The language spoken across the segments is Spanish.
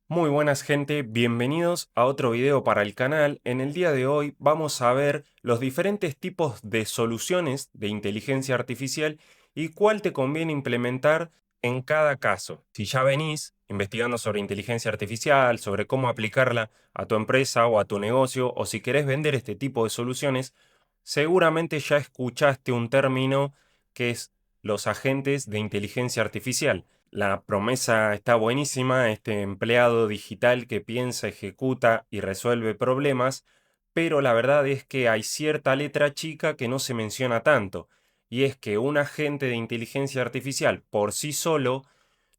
Muy buenas gente, bienvenidos a otro video para el canal. En el día de hoy vamos a ver los diferentes tipos de soluciones de inteligencia artificial y cuál te conviene implementar en cada caso. Si ya venís investigando sobre inteligencia artificial, sobre cómo aplicarla a tu empresa o a tu negocio, o si querés vender este tipo de soluciones, seguramente ya escuchaste un término que es los agentes de inteligencia artificial. La promesa está buenísima, este empleado digital que piensa, ejecuta y resuelve problemas, pero la verdad es que hay cierta letra chica que no se menciona tanto, y es que un agente de inteligencia artificial por sí solo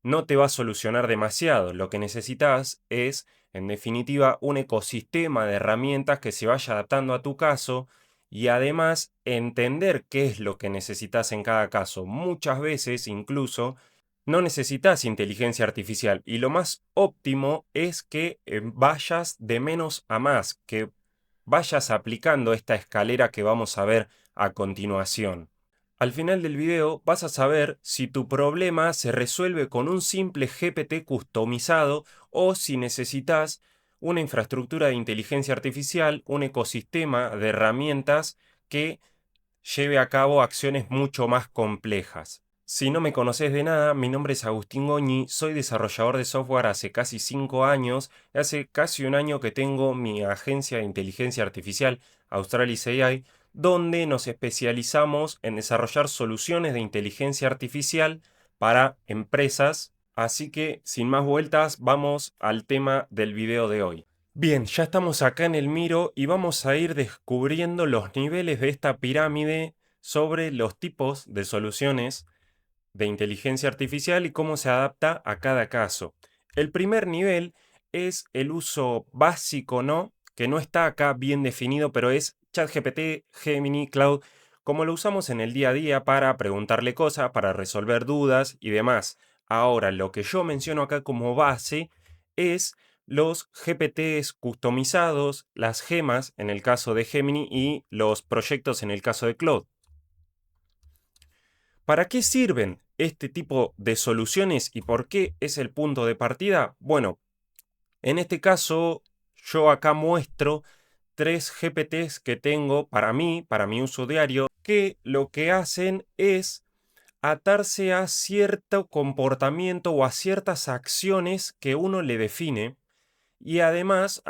no te va a solucionar demasiado. Lo que necesitas es, en definitiva, un ecosistema de herramientas que se vaya adaptando a tu caso y además entender qué es lo que necesitas en cada caso. Muchas veces incluso no necesitas inteligencia artificial y lo más óptimo es que vayas de menos a más, que vayas aplicando esta escalera que vamos a ver a continuación. Al final del video vas a saber si tu problema se resuelve con un simple GPT customizado o si necesitas una infraestructura de inteligencia artificial, un ecosistema de herramientas que lleve a cabo acciones mucho más complejas. Si no me conoces de nada, mi nombre es Agustín Goñi, soy desarrollador de software hace casi 5 años, y hace casi un año que tengo mi agencia de inteligencia artificial, Australis AI, donde nos especializamos en desarrollar soluciones de inteligencia artificial para empresas. Así que, sin más vueltas, vamos al tema del video de hoy. Bien, ya estamos acá en el Miro y vamos a ir descubriendo los niveles de esta pirámide sobre los tipos de soluciones de inteligencia artificial y cómo se adapta a cada caso. El primer nivel es el uso básico, ¿no? Que no está acá bien definido, pero es ChatGPT, Gemini, Cloud, como lo usamos en el día a día para preguntarle cosas, para resolver dudas y demás. Ahora, lo que yo menciono acá como base es los GPTs customizados, las gemas en el caso de Gemini y los proyectos en el caso de Cloud. ¿Para qué sirven este tipo de soluciones y por qué es el punto de partida? Bueno, en este caso yo acá muestro 3 GPTs que tengo para mi uso diario, que lo que hacen es atarse a cierto comportamiento o a ciertas acciones que uno le define y además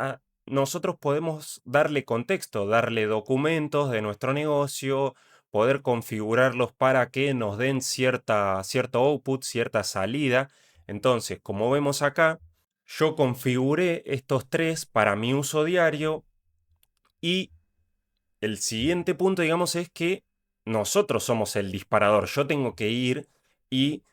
nosotros podemos darle contexto, darle documentos de nuestro negocio, poder configurarlos para que nos den cierto output, cierta salida. Entonces, como vemos acá, yo configuré estos 3 para mi uso diario y el siguiente punto, digamos, es que nosotros somos el disparador. Yo tengo que ir y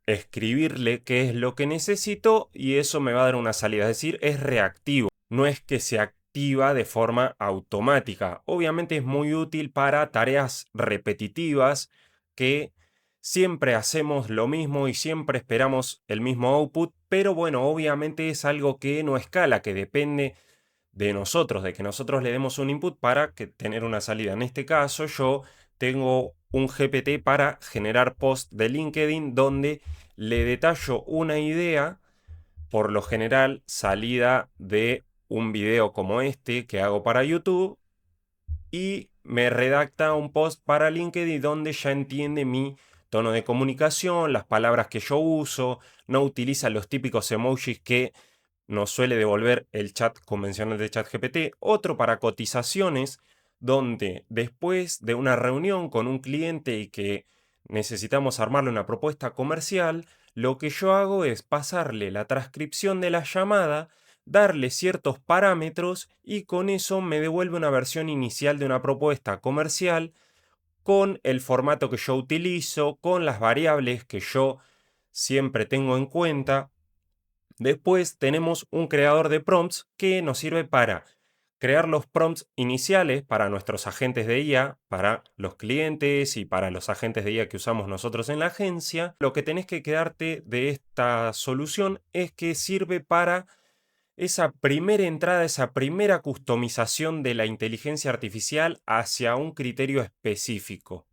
escribirle qué es lo que necesito y eso me va a dar una salida. Es decir, es reactivo. No es que se activa de forma automática. Obviamente es muy útil para tareas repetitivas que siempre hacemos lo mismo y siempre esperamos el mismo output, pero bueno, obviamente es algo que no escala, que depende de nosotros, de que nosotros le demos un input para tener una salida. En este caso, yo tengo un GPT para generar post de LinkedIn donde le detallo una idea, por lo general salida de un video como este que hago para YouTube, y me redacta un post para LinkedIn donde ya entiende mi tono de comunicación, las palabras que yo uso, no utiliza los típicos emojis que nos suele devolver el chat convencional de ChatGPT. Otro para cotizaciones, donde después de una reunión con un cliente y que necesitamos armarle una propuesta comercial, lo que yo hago es pasarle la transcripción de la llamada, darle ciertos parámetros y con eso me devuelve una versión inicial de una propuesta comercial con el formato que yo utilizo, con las variables que yo siempre tengo en cuenta. Después tenemos un creador de prompts que nos sirve para crear los prompts iniciales para nuestros agentes de IA, para los clientes y para los agentes de IA que usamos nosotros en la agencia. Lo que tenés que quedarte de esta solución es que sirve para esa primera entrada, esa primera customización de la inteligencia artificial hacia un criterio específico.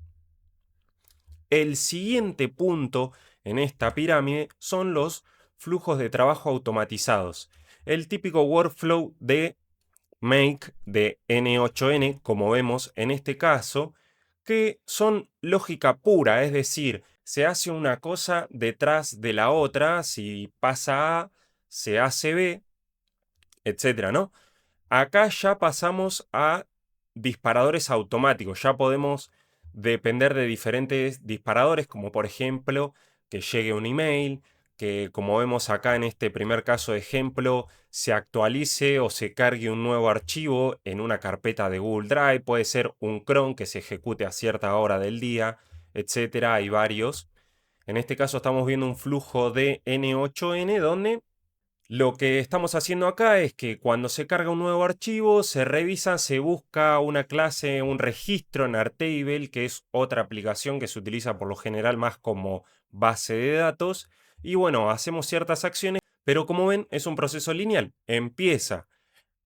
El siguiente punto en esta pirámide son los flujos de trabajo automatizados. El típico workflow de Make de N8N, como vemos en este caso, que son lógica pura, es decir, se hace una cosa detrás de la otra, si pasa A, se hace B, etcétera, ¿no? Acá ya pasamos a disparadores automáticos, ya podemos depender de diferentes disparadores, como por ejemplo que llegue un email, que como vemos acá en este primer caso de ejemplo, se actualice o se cargue un nuevo archivo en una carpeta de Google Drive, puede ser un cron que se ejecute a cierta hora del día, etcétera, hay varios. En este caso estamos viendo un flujo de N8N donde lo que estamos haciendo acá es que cuando se carga un nuevo archivo, se revisa, se busca una clase, un registro en Airtable, que es otra aplicación que se utiliza por lo general más como base de datos. Y bueno, hacemos ciertas acciones, pero como ven, es un proceso lineal. Empieza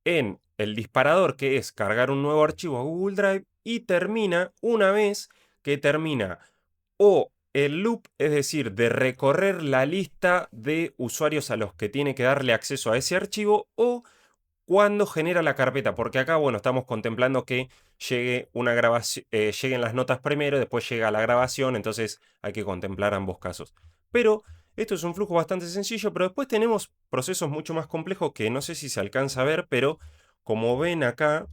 en el disparador, que es cargar un nuevo archivo a Google Drive, y termina una vez que termina o el loop, es decir, de recorrer la lista de usuarios a los que tiene que darle acceso a ese archivo, o cuando genera la carpeta, porque acá, bueno, estamos contemplando que llegue una grabación, lleguen las notas primero, después llega la grabación, entonces hay que contemplar ambos casos. Pero esto es un flujo bastante sencillo, pero después tenemos procesos mucho más complejos que no sé si se alcanza a ver, pero como ven acá,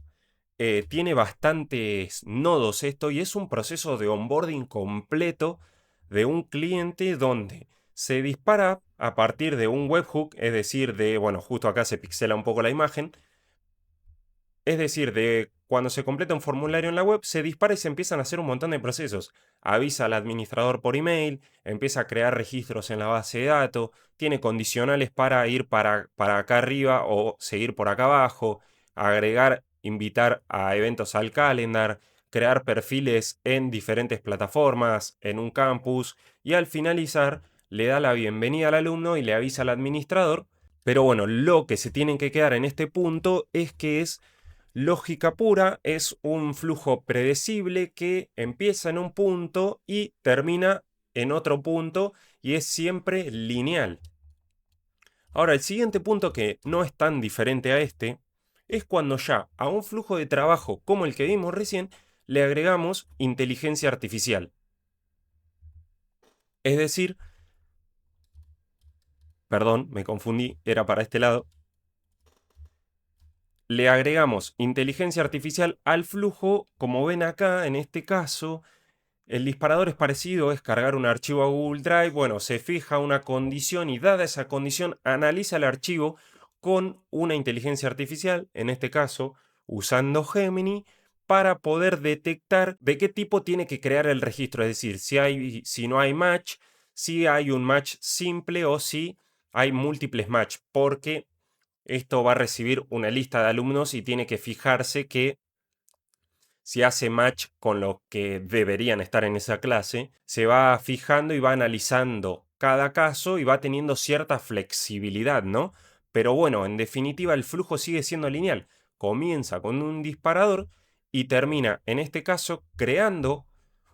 tiene bastantes nodos esto y es un proceso de onboarding completo de un cliente donde se dispara a partir de un webhook, es decir, bueno, justo acá se pixela un poco la imagen, es decir, de cuando se completa un formulario en la web, se dispara y se empiezan a hacer un montón de procesos. Avisa al administrador por email, empieza a crear registros en la base de datos, tiene condicionales para ir para acá arriba o seguir por acá abajo, agregar, invitar a eventos al calendar, crear perfiles en diferentes plataformas, en un campus, y al finalizar le da la bienvenida al alumno y le avisa al administrador. Pero bueno, lo que se tienen que quedar en este punto es que es lógica pura, es un flujo predecible que empieza en un punto y termina en otro punto y es siempre lineal. Ahora, el siguiente punto, que no es tan diferente a este, es cuando ya a un flujo de trabajo como el que vimos recién le agregamos inteligencia artificial. Es decir, perdón, me confundí, era para este lado. Le agregamos inteligencia artificial al flujo, como ven acá en este caso. El disparador es parecido, es cargar un archivo a Google Drive. Bueno, se fija una condición y dada esa condición analiza el archivo con una inteligencia artificial, en este caso usando Gemini, para poder detectar de qué tipo tiene que crear el registro. Es decir, si no hay match, si hay un match simple o si hay múltiples match, porque esto va a recibir una lista de alumnos y tiene que fijarse que si hace match con los que deberían estar en esa clase, se va fijando y va analizando cada caso y va teniendo cierta flexibilidad, ¿no? Pero bueno, en definitiva el flujo sigue siendo lineal. Comienza con un disparador y termina, en este caso, creando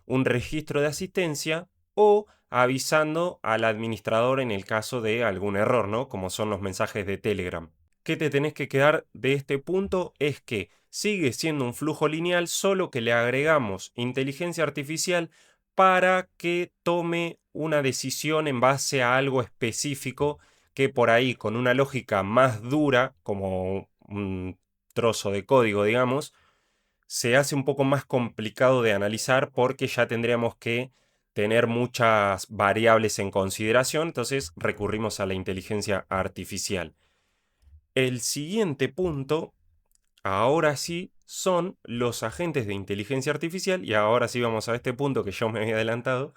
un registro de asistencia o avisando al administrador en el caso de algún error, ¿no? Como son los mensajes de Telegram. ¿Qué te tenés que quedar de este punto? Es que sigue siendo un flujo lineal, solo que le agregamos inteligencia artificial para que tome una decisión en base a algo específico que por ahí, con una lógica más dura, como un trozo de código, digamos, se hace un poco más complicado de analizar porque ya tendríamos que tener muchas variables en consideración, entonces recurrimos a la inteligencia artificial. El siguiente punto, ahora sí, son los agentes de inteligencia artificial, y ahora sí vamos a este punto que yo me había adelantado,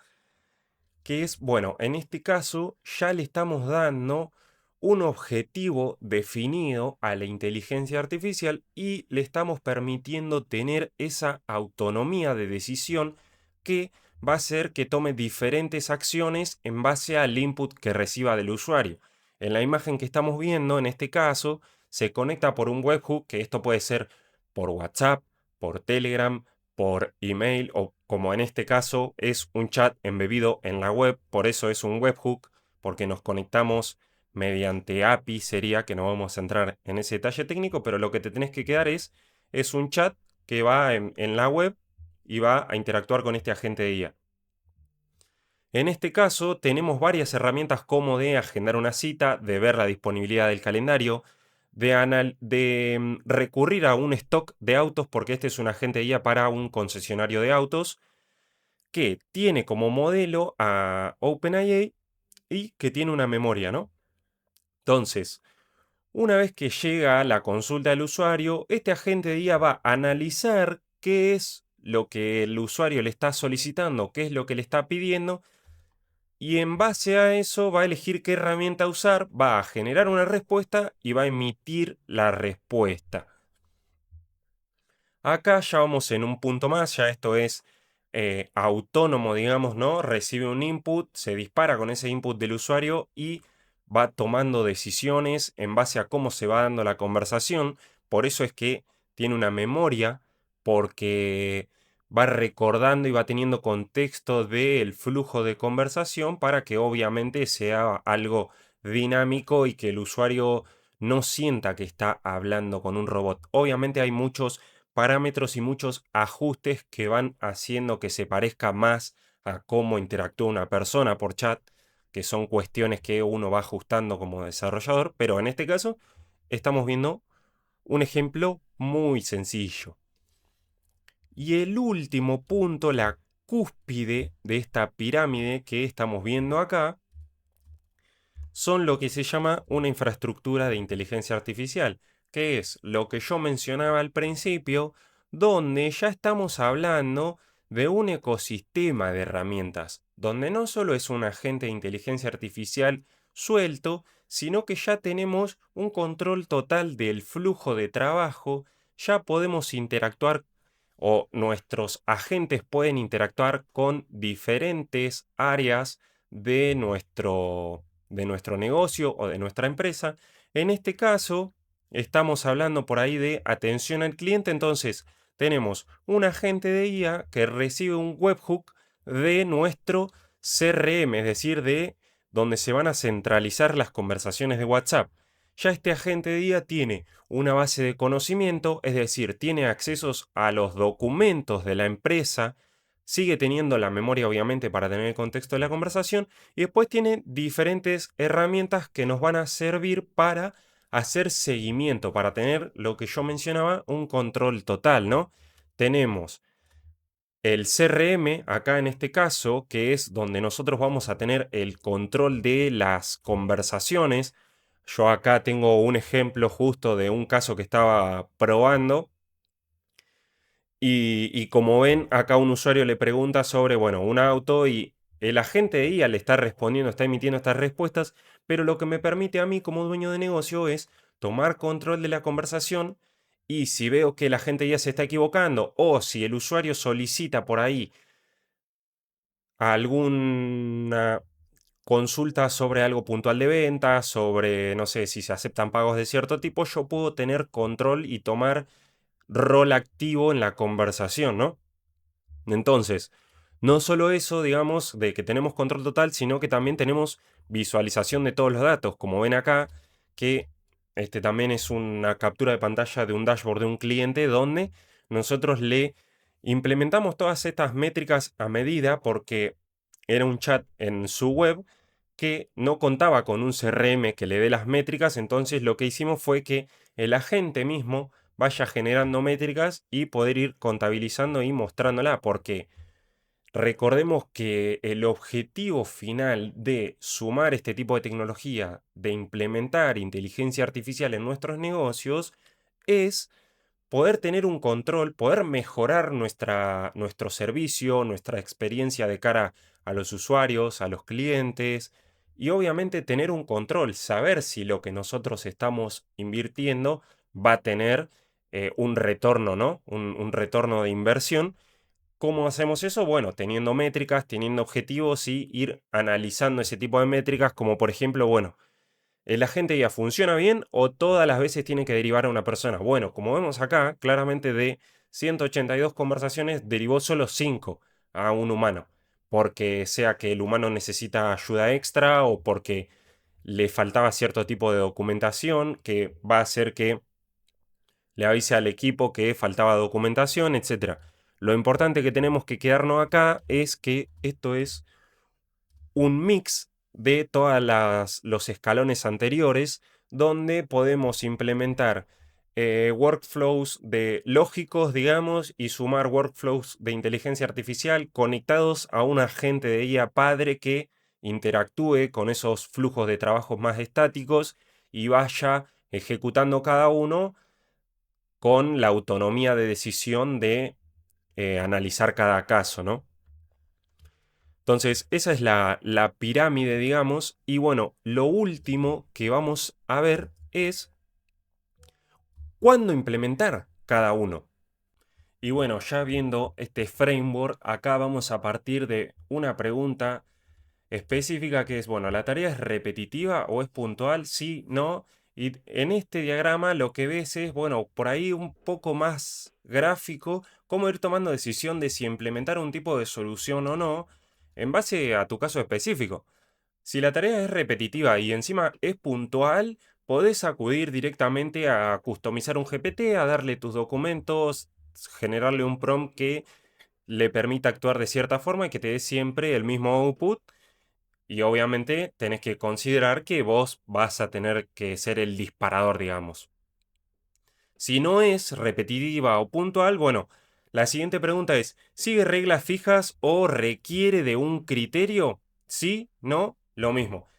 que es, bueno, en este caso ya le estamos dando un objetivo definido a la inteligencia artificial y le estamos permitiendo tener esa autonomía de decisión que va a hacer que tome diferentes acciones en base al input que reciba del usuario. En la imagen que estamos viendo, en este caso, se conecta por un webhook, que esto puede ser por WhatsApp, por Telegram, por email o, como en este caso, es un chat embebido en la web, por eso es un webhook, porque nos conectamos mediante API sería, que no vamos a entrar en ese detalle técnico, pero lo que te tenés que quedar es un chat que va en la web y va a interactuar con este agente de IA. En este caso tenemos varias herramientas como de agendar una cita, de ver la disponibilidad del calendario, de recurrir a un stock de autos, porque este es un agente de IA para un concesionario de autos que tiene como modelo a OpenAI y que tiene una memoria, ¿no? Entonces, una vez que llega la consulta del usuario, este agente de IA va a analizar qué es lo que el usuario le está solicitando, qué es lo que le está pidiendo, y en base a eso va a elegir qué herramienta usar, va a generar una respuesta y va a emitir la respuesta. Acá ya vamos en un punto más, ya esto es autónomo, digamos, ¿no? Recibe un input, se dispara con ese input del usuario y va tomando decisiones en base a cómo se va dando la conversación. Por eso es que tiene una memoria, porque va recordando y va teniendo contexto del flujo de conversación para que obviamente sea algo dinámico y que el usuario no sienta que está hablando con un robot. Obviamente hay muchos parámetros y muchos ajustes que van haciendo que se parezca más a cómo interactúa una persona por chat, que son cuestiones que uno va ajustando como desarrollador, pero en este caso estamos viendo un ejemplo muy sencillo. Y el último punto, la cúspide de esta pirámide que estamos viendo acá, son lo que se llama una infraestructura de inteligencia artificial, que es lo que yo mencionaba al principio, donde ya estamos hablando de un ecosistema de herramientas, donde no solo es un agente de inteligencia artificial suelto, sino que ya tenemos un control total del flujo de trabajo, ya podemos interactuar o nuestros agentes pueden interactuar con diferentes áreas de nuestro negocio o de nuestra empresa. En este caso, estamos hablando por ahí de atención al cliente. Entonces, tenemos un agente de IA que recibe un webhook de nuestro CRM, es decir, de donde se van a centralizar las conversaciones de WhatsApp. Ya este agente de IA tiene una base de conocimiento, es decir, tiene accesos a los documentos de la empresa, sigue teniendo la memoria obviamente para tener el contexto de la conversación, y después tiene diferentes herramientas que nos van a servir para hacer seguimiento, para tener lo que yo mencionaba, un control total, ¿no? Tenemos el CRM, acá en este caso, que es donde nosotros vamos a tener el control de las conversaciones. Yo acá tengo un ejemplo justo de un caso que estaba probando. Y como ven, acá un usuario le pregunta sobre, bueno, un auto y el agente de IA le está respondiendo, está emitiendo estas respuestas, pero lo que me permite a mí como dueño de negocio es tomar control de la conversación, y si veo que la gente ya se está equivocando o si el usuario solicita por ahí alguna consulta sobre algo puntual de venta, sobre, no sé, si se aceptan pagos de cierto tipo, yo puedo tener control y tomar rol activo en la conversación, ¿no? Entonces, no solo eso, digamos, de que tenemos control total, sino que también tenemos visualización de todos los datos, como ven acá, que este también es una captura de pantalla de un dashboard de un cliente donde nosotros le implementamos todas estas métricas a medida, porque era un chat en su web que no contaba con un CRM que le dé las métricas. Entonces lo que hicimos fue que el agente mismo vaya generando métricas y poder ir contabilizando y mostrándola, porque recordemos que el objetivo final de sumar este tipo de tecnología, de implementar inteligencia artificial en nuestros negocios, es poder tener un control, poder mejorar nuestro servicio, nuestra experiencia de cara a los usuarios, a los clientes, y obviamente tener un control, saber si lo que nosotros estamos invirtiendo va a tener un retorno, ¿no? Un retorno de inversión. ¿Cómo hacemos eso? Bueno, teniendo métricas, teniendo objetivos y ir analizando ese tipo de métricas, como por ejemplo, bueno, ¿el agente ya funciona bien o todas las veces tiene que derivar a una persona? Bueno, como vemos acá, claramente de 182 conversaciones derivó solo 5 a un humano, porque sea que el humano necesita ayuda extra o porque le faltaba cierto tipo de documentación que va a hacer que le avise al equipo que faltaba documentación, etc. Lo importante que tenemos que quedarnos acá es que esto es un mix de todos los escalones anteriores donde podemos implementar workflows de lógicos, digamos, y sumar workflows de inteligencia artificial conectados a un agente de IA padre que interactúe con esos flujos de trabajos más estáticos y vaya ejecutando cada uno con la autonomía de decisión de analizar cada caso, ¿no? Entonces, esa es la pirámide, digamos, y bueno, lo último que vamos a ver es cuándo implementar cada uno. Y bueno, ya viendo este framework, acá vamos a partir de una pregunta específica que es, bueno, ¿la tarea es repetitiva o es puntual? Sí, no. Y en este diagrama lo que ves es, bueno, por ahí un poco más gráfico, cómo ir tomando decisión de si implementar un tipo de solución o no, en base a tu caso específico. Si la tarea es repetitiva y encima es puntual, podés acudir directamente a customizar un GPT, a darle tus documentos, generarle un prompt que le permita actuar de cierta forma y que te dé siempre el mismo output. Y obviamente tenés que considerar que vos vas a tener que ser el disparador, digamos. Si no es repetitiva o puntual, bueno, la siguiente pregunta es, ¿sigue reglas fijas o requiere de un criterio? Sí, no, lo mismo.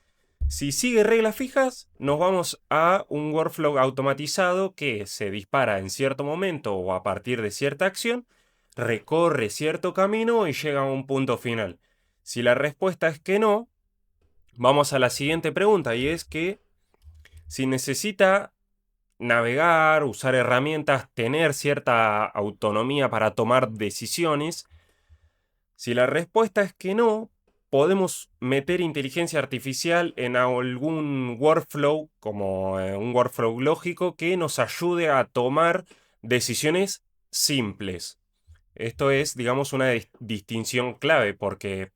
Si sigue reglas fijas, nos vamos a un workflow automatizado que se dispara en cierto momento o a partir de cierta acción, recorre cierto camino y llega a un punto final. Si la respuesta es que no, vamos a la siguiente pregunta y es que si necesita navegar, usar herramientas, tener cierta autonomía para tomar decisiones, si la respuesta es que no, podemos meter inteligencia artificial en algún workflow, como un workflow lógico, que nos ayude a tomar decisiones simples. Esto es, digamos, una distinción clave, porque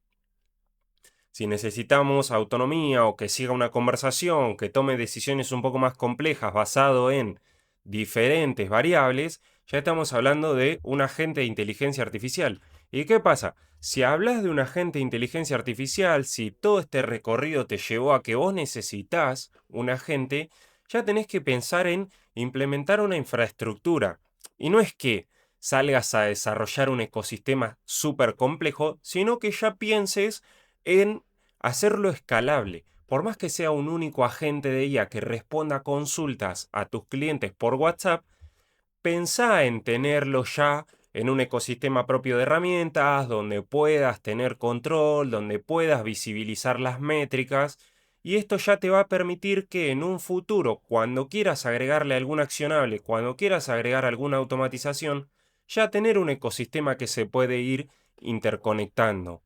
si necesitamos autonomía o que siga una conversación, que tome decisiones un poco más complejas basado en diferentes variables, ya estamos hablando de un agente de inteligencia artificial. ¿Y qué pasa? Si hablas de un agente de inteligencia artificial, si todo este recorrido te llevó a que vos necesitas un agente, ya tenés que pensar en implementar una infraestructura. Y no es que salgas a desarrollar un ecosistema súper complejo, sino que ya pienses en hacerlo escalable. Por más que sea un único agente de IA que responda a consultas a tus clientes por WhatsApp, pensá en tenerlo ya en un ecosistema propio de herramientas, donde puedas tener control, donde puedas visibilizar las métricas, y esto ya te va a permitir que en un futuro, cuando quieras agregarle algún accionable, cuando quieras agregar alguna automatización, ya tener un ecosistema que se puede ir interconectando.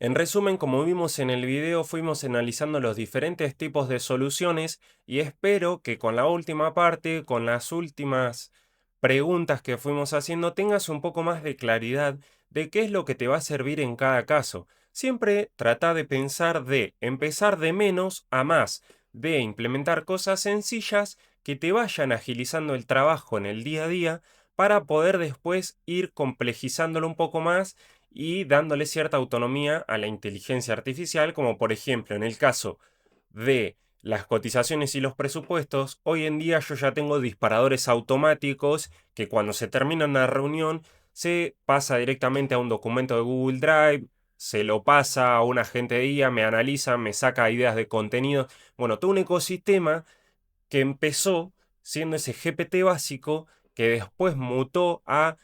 En resumen, como vimos en el video, fuimos analizando los diferentes tipos de soluciones y espero que con la última parte, con las últimas preguntas que fuimos haciendo, tengas un poco más de claridad de qué es lo que te va a servir en cada caso. Siempre trata de pensar de empezar de menos a más, de implementar cosas sencillas que te vayan agilizando el trabajo en el día a día para poder después ir complejizándolo un poco más y dándole cierta autonomía a la inteligencia artificial, como por ejemplo en el caso de las cotizaciones y los presupuestos, hoy en día yo ya tengo disparadores automáticos que cuando se termina una reunión se pasa directamente a un documento de Google Drive, se lo pasa a un agente de IA, me analiza, me saca ideas de contenido. Bueno, todo un ecosistema que empezó siendo ese GPT básico que después mutó a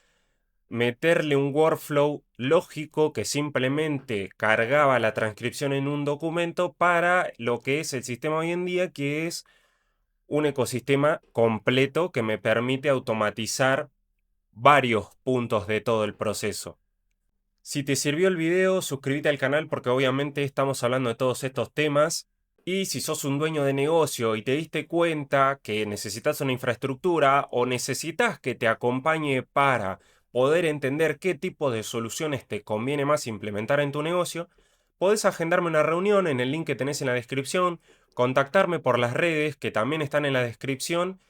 meterle un workflow lógico que simplemente cargaba la transcripción en un documento para lo que es el sistema hoy en día, que es un ecosistema completo que me permite automatizar varios puntos de todo el proceso. Si te sirvió el video, suscríbete al canal porque obviamente estamos hablando de todos estos temas. Y si sos un dueño de negocio y te diste cuenta que necesitas una infraestructura o necesitas que te acompañe para poder entender qué tipo de soluciones te conviene más implementar en tu negocio, podés agendarme una reunión en el link que tenés en la descripción, contactarme por las redes que también están en la descripción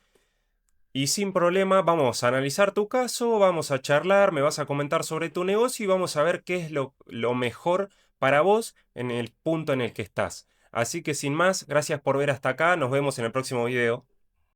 y sin problema vamos a analizar tu caso, vamos a charlar, me vas a comentar sobre tu negocio y vamos a ver qué es lo mejor para vos en el punto en el que estás. Así que sin más, gracias por ver hasta acá, nos vemos en el próximo video.